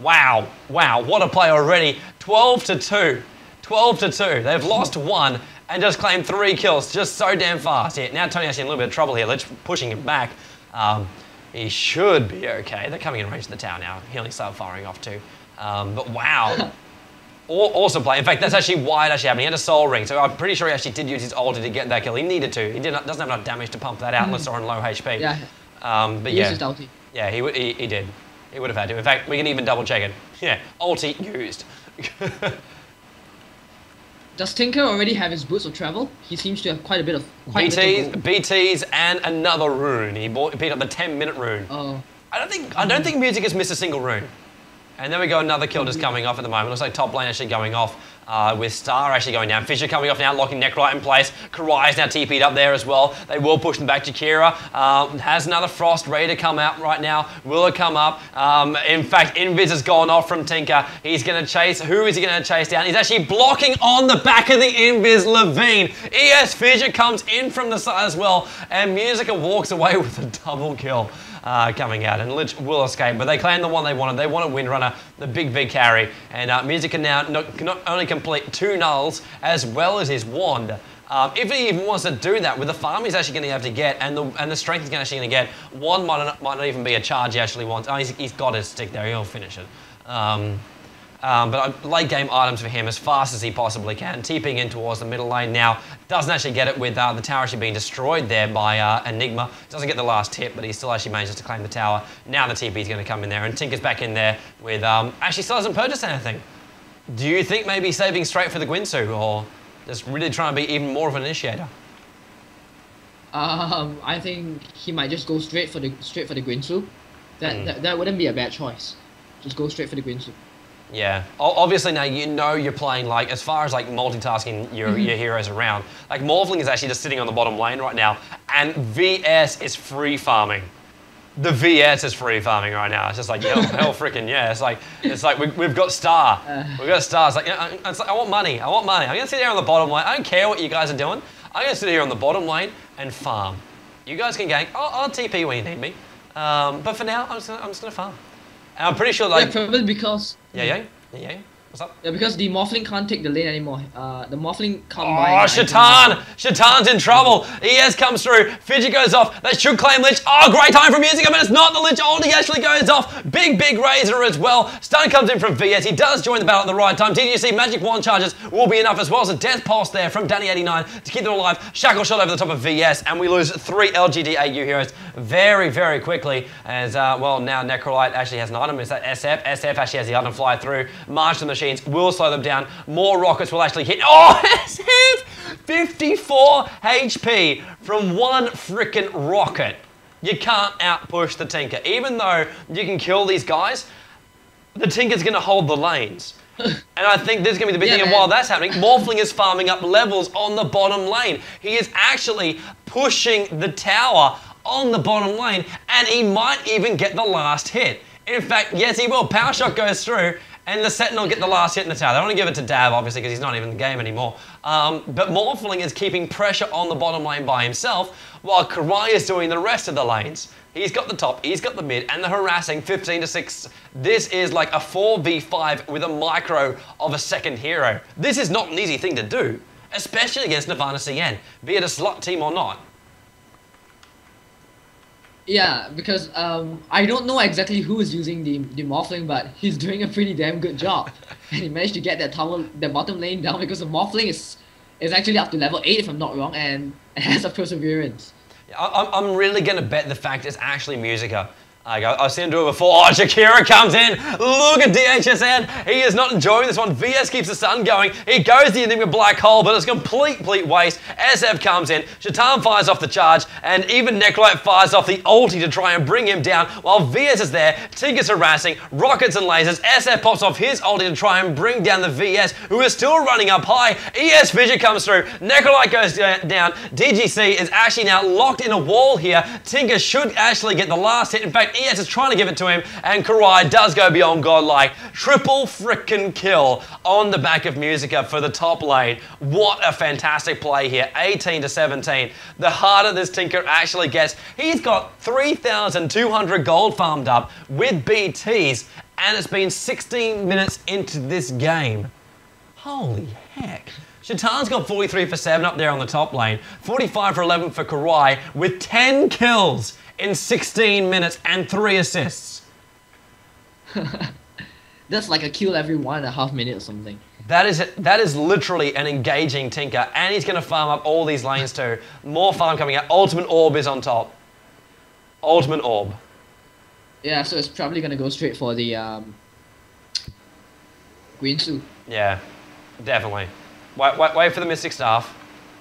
Wow, wow, what a play already. 12-2. 12-2. They've lost 1 and just claimed 3 kills just so damn fast. Yeah, now Tony actually in a little bit of trouble here. Lich pushing him back. He should be okay. They're coming in range of the tower now. Healing start firing off too. But wow. Awesome play. In fact, that's actually why it actually happened. He had a soul ring, so I'm pretty sure he actually did use his ulti to get that kill. He needed to. He doesn't have enough damage to pump that out unless they're on low HP. Yeah. But he yeah. used his ulti. Yeah, he did. He would have had to. In fact, we can even double check it. Yeah, ulti used. Does Tinker already have his boots of travel? He seems to have quite a bit of BTs, and another rune. He picked up the 10-minute rune. Oh. I don't think Music has missed a single rune. And then we go another kill just coming off at the moment. Looks like top lane actually going off with Star actually going down. Fisher coming off now, locking Necrolite in place. Karai is now TP'd up there as well. They will push them back to Kira. Has another Frost ready to come out right now. Will it come up? In fact, Invis has gone off from Tinker. He's going to chase. Who is he going to chase down? He's actually blocking on the back of the Invis Levine. ES Fisher comes in from the side as well. And Musica walks away with a double kill. Coming out, and Lich will escape, but they claim the one they wanted. They wanted Windrunner, the big can and Music can now not only complete 2 nulls as well as his wand. If he even wants to do that, with the farm he's actually going to have to get, and the strength he's actually going to get, wand might not even be a charge he actually wants. Oh, he's got his stick there, he'll finish it. But late game items for him as fast as he possibly can. TPing in towards the middle lane now. Doesn't actually get it with the tower actually being destroyed there by Enigma. Doesn't get the last hit, but he still actually manages to claim the tower. Now the TP is going to come in there, and Tinker's back in there with... actually still hasn't purchased anything. Do you think maybe saving straight for the Gwynsu, or just really trying to be even more of an initiator? I think he might just go straight for the Gwynsu. That wouldn't be a bad choice. Just go straight for the Gwynsu. Yeah, obviously now you know you're playing, like, as far as like multitasking your heroes around. Like Morphling is actually just sitting on the bottom lane right now, and VS is free farming. The VS is free farming right now. It's just like hell freaking yeah. It's like we've got Star. We've got Star. It's like, I want money. I want money. I'm gonna sit here on the bottom lane. I don't care what you guys are doing. I'm gonna sit here on the bottom lane and farm. You guys can gank. I'll TP when you need me. But for now, I'm just gonna farm. And I'm pretty sure like... Yeah, probably because... Yeah. What's up? Yeah, because the Morphling can't take the lane anymore. The Morphling can't buy... Oh, Shaitan! Shaitan's in trouble. ES comes through. Fidget goes off. That should claim Lich. Oh, great time from Music, but it's not. The Lich ulti actually goes off. Big Razor as well. Stun comes in from VS. He does join the battle at the right time. TGC Magic Wand charges will be enough as well as a Death Pulse there from Danny89 to keep them alive. Shackle shot over the top of VS, and we lose 3 LGDau heroes very quickly. As, well, now Necrolite actually has an item. Is that SF? SF actually has the item fly through. March the machines will slow them down. More rockets will actually hit. Oh, SF! 54 HP from one frickin' rocket. You can't outpush the Tinker. Even though you can kill these guys, the Tinker's going to hold the lanes. And I think this is going to be the big thing. And while that's happening, Morphling is farming up levels on the bottom lane. He is actually pushing the tower on the bottom lane, and he might even get the last hit. In fact, yes, he will. Power Shot goes through, and the Sentinel get the last hit in the tower. They don't want to give it to Dav, obviously, because he's not even in the game anymore. But Morphling is keeping pressure on the bottom lane by himself, while Karai is doing the rest of the lanes. He's got the top, he's got the mid, and the harassing 15-6. This is like a 4v5 with a micro of a second hero. This is not an easy thing to do, especially against Nirvana CN, be it a slot team or not. Yeah, because I don't know exactly who is using the Morphling, but he's doing a pretty damn good job. And he managed to get that bottom lane down because the Morphling is actually up to level 8 if I'm not wrong, and has a perseverance. I'm really going to bet the fact it's actually Musica. I've seen him do it before. Oh, Shakira comes in. Look at DHSN. He is not enjoying this one. VS keeps the sun going. He goes the Enigma Black Hole, but it's a complete waste. SF comes in. Shaitan fires off the charge, and even Necrolite fires off the ulti to try and bring him down, while VS is there. Tinker's harassing. Rockets and lasers. SF pops off his ulti to try and bring down the VS, who is still running up high. ES Vision comes through. Necrolite goes down. DGC is actually now locked in a wall here. Tinker should actually get the last hit. In fact, ES is trying to give it to him, and Karai does go beyond godlike. Triple frickin' kill on the back of Musica for the top lane. What a fantastic play here. 18-17. The harder this Tinker actually gets, he's got 3,200 gold farmed up with BTs, and it's been 16 minutes into this game. Holy heck. Shatan's got 43 for 7 up there on the top lane, 45 for 11 for Karai, with 10 kills in 16 minutes and 3 assists. That's like a kill every 1.5 minutes or something. That is literally an engaging Tinker, and he's going to farm up all these lanes too. More farm coming out. Ultimate Orb is on top. Ultimate Orb. Yeah, so it's probably going to go straight for the Green Suit. Yeah, definitely. Wait for the Mystic Staff.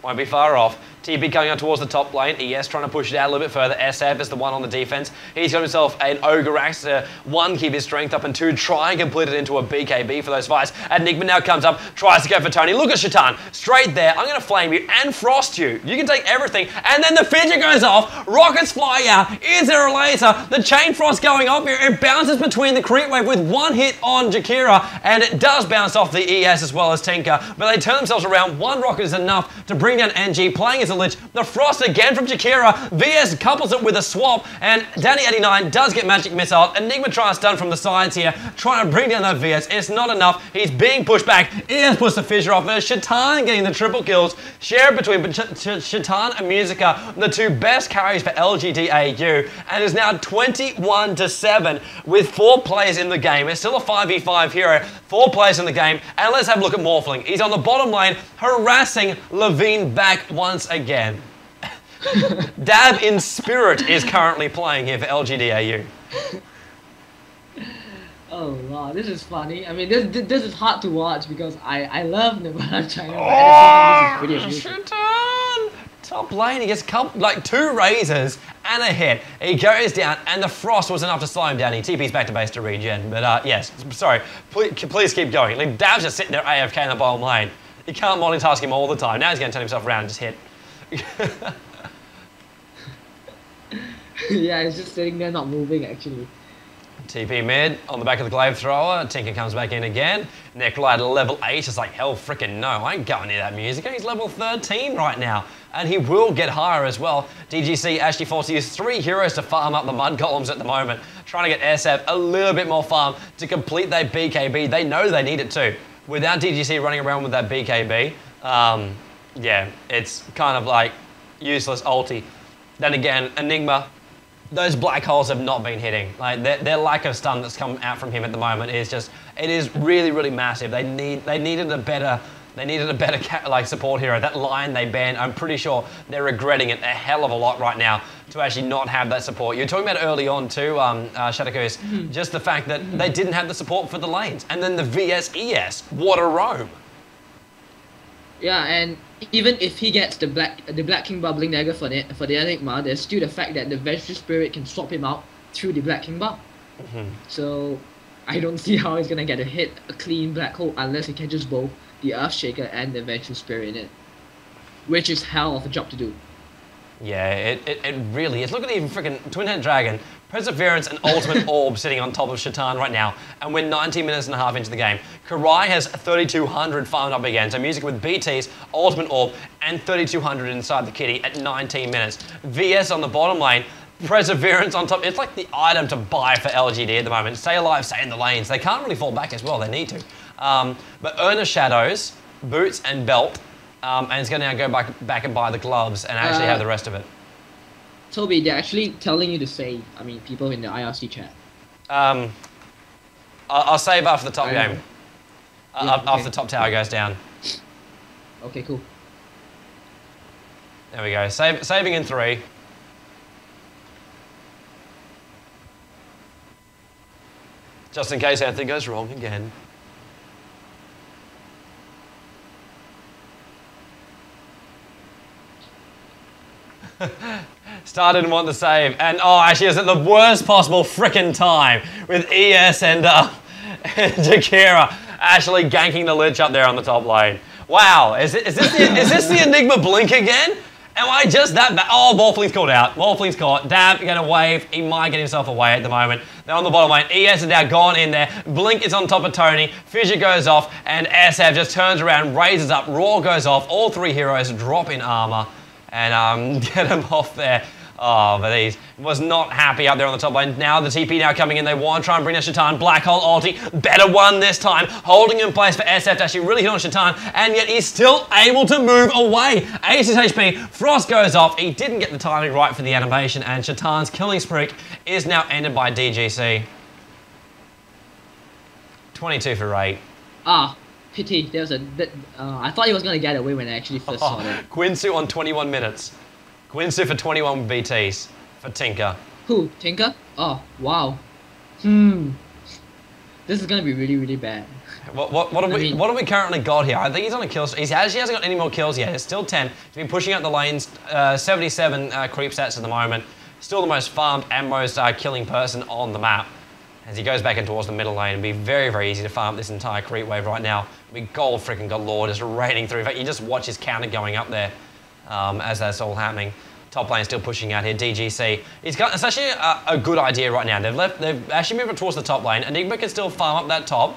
Won't be far off. TB going out towards the top lane. ES trying to push it out a little bit further. SF is the one on the defense. He's got himself an Ogre Axe to 1, keep his strength up, and 2, try and complete it into a BKB for those fights. Enigma now comes up, tries to go for Tony. Look at Shatan, straight there. I'm going to flame you and frost you. You can take everything. And then the fidget goes off. Rockets fly out. Is there a laser? The chain frost going off here. It bounces between the creep wave with 1 hit on Jakira, and it does bounce off the ES as well as Tinker. But they turn themselves around. 1 rocket is enough to bring down NG, playing as a Lich. The frost again from Jakira. VS couples it with a swap, and Danny89 does get magic missile. Enigma tries stun from the sides here, trying to bring down that VS. It's not enough. He's being pushed back. ES puts the fissure off. There's Shatan getting the triple kills, shared between Shatan and Musica, the 2 best carries for LGDau, and is now 21-7 with 4 players in the game. It's still a 5v5 hero, 4 players in the game, and let's have a look at Morphling. He's on the bottom lane, harassing Levine back once again. Dab in Spirit is currently playing here for LGDau. Oh wow, this is funny. I mean, this is hard to watch because I love Nirvana China, but at the same time, this is pretty amusing. Shatan! Top lane, he gets like 2 razors and a hit. He goes down, and the frost was enough to slow him down. He TP's back to base to regen, but yes, sorry, please keep going. Like, Dab's just sitting there AFK in the bottom lane. You can't multitask him all the time. Now he's going to turn himself around and just hit. Yeah, he's just sitting there not moving actually. TP mid on the back of the glaive thrower. Tinker comes back in again. Necrolite at level 8. It's like, hell freaking no, I ain't going near that music. He's level 13 right now, and he will get higher as well. DGC actually forced to use 3 heroes to farm up the mud columns at the moment, trying to get SF a little bit more farm to complete their BKB. They know they need it too. Without DGC running around with that BKB, yeah, it's kind of like useless ulti. Then again, Enigma, those black holes have not been hitting. Like their lack of stun that's come out from him at the moment is just, it is really, really massive. They needed a better like support hero. That line they banned, I'm pretty sure they're regretting it a hell of a lot right now to actually not have that support. You were talking about it early on too, Shadowgoose, just the fact that they didn't have the support for the lanes. And then the VS-ES, what a roam. Yeah, and even if he gets the Black King Bar Blink Dagger for the Enigma, there's still the fact that the Vengeful Spirit can swap him out through the Black King Bar. So I don't see how he's gonna get a clean black hole unless he catches both the Earthshaker and the Vengeful Spirit in it, which is hell of a job to do. Yeah, it really is. Look at even freaking Twin-Head Dragon, Perseverance, and Ultimate Orb sitting on top of Shatan right now, and we're 19 minutes and a half into the game. Karai has 3,200 farmed up again, so Music with BTs, Ultimate Orb, and 3,200 inside the kitty at 19 minutes. VS on the bottom lane, Perseverance on top. It's like the item to buy for LGD at the moment. Stay alive, stay in the lanes. They can't really fall back as well, they need to. But Earner Shadows, Boots, and Belt, and it's going to now go back and buy the gloves and actually have the rest of it. Toby, they're actually telling you to save. I mean, people in the IRC chat. I'll save after the top game. Yeah, okay. After the top tower goes down. Okay, cool. There we go. Saving in 3. Just in case anything goes wrong again. Star didn't want the save, and oh, actually is at the worst possible frickin' time with ES and Jakira actually ganking the Lich up there on the top lane. Wow, is this the Enigma blink again? Am I just that bad? Oh, Morphling's called out. Morphling's caught. Dab, you're gonna wave. He might get himself away at the moment. They're on the bottom lane. ES is now gone in there. Blink is on top of Tony. Fissure goes off, and SF just turns around, raises up. Roar goes off. All 3 heroes drop in armor and get him off there. Oh, but he was not happy out there on the top lane. Now the TP now coming in. They want to try and bring down Shaitan. Black Hole ulti. Better one this time. Holding in place for SF to actually really hit on Shaitan. And yet he's still able to move away. 86 HP. Frost goes off. He didn't get the timing right for the animation. And Shaitan's killing streak is now ended by DGC. 22 for 8. Ah, pity. There was a bit. I thought he was going to get away when I actually first saw it. Quinsu on 21 minutes. Quinsu for 21 BTs for Tinker. Who? Tinker? Oh, wow. This is going to be really, really bad. What have we currently got here? I think he's on a kill streak. He hasn't got any more kills yet. It's still 10. He's been pushing out the lanes. 77 creep stats at the moment. Still the most farmed and most killing person on the map. As he goes back in towards the middle lane, it'll be very, very easy to farm this entire creep wave right now. It'll be gold freaking galore just raining through. In fact, you just watch his counter going up there as that's all happening. Top lane still pushing out here, DGC. It's actually a good idea right now. They've actually moved towards the top lane. Enigma can still farm up that top,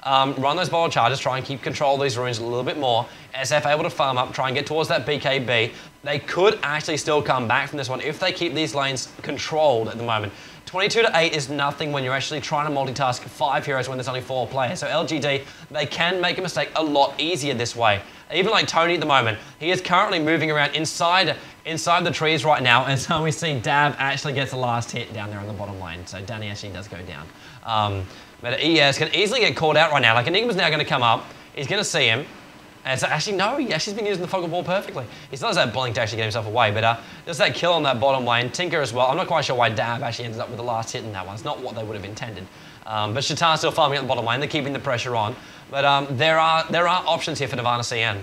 run those bottle charges, try and keep control of these runes a little bit more. SF able to farm up, try and get towards that BKB. They could actually still come back from this one if they keep these lanes controlled at the moment. 22 to 8 is nothing when you're actually trying to multitask 5 heroes when there's only 4 players. So LGD, they can make a mistake a lot easier this way. Even like Tony at the moment, he is currently moving around inside the trees right now, and so we see Dab actually gets the last hit down there on the bottom lane. So Danny actually does go down. But ES can easily get called out right now. Like Enigma's now going to come up, he's going to see him. And so actually, no, he actually's been using the fog of war perfectly. He still has that blink to actually get himself away, but just that kill on that bottom lane. Tinker as well. I'm not quite sure why Dab actually ended up with the last hit in that one. It's not what they would have intended. But Shaitan's still farming at the bottom lane. They're keeping the pressure on. But there are options here for Nirvana CN.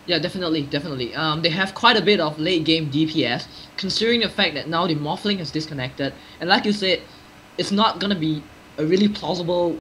Yeah, definitely. They have quite a bit of late game DPS, considering the fact that now the Morphling is disconnected. And like you said, it's not going to be a really plausible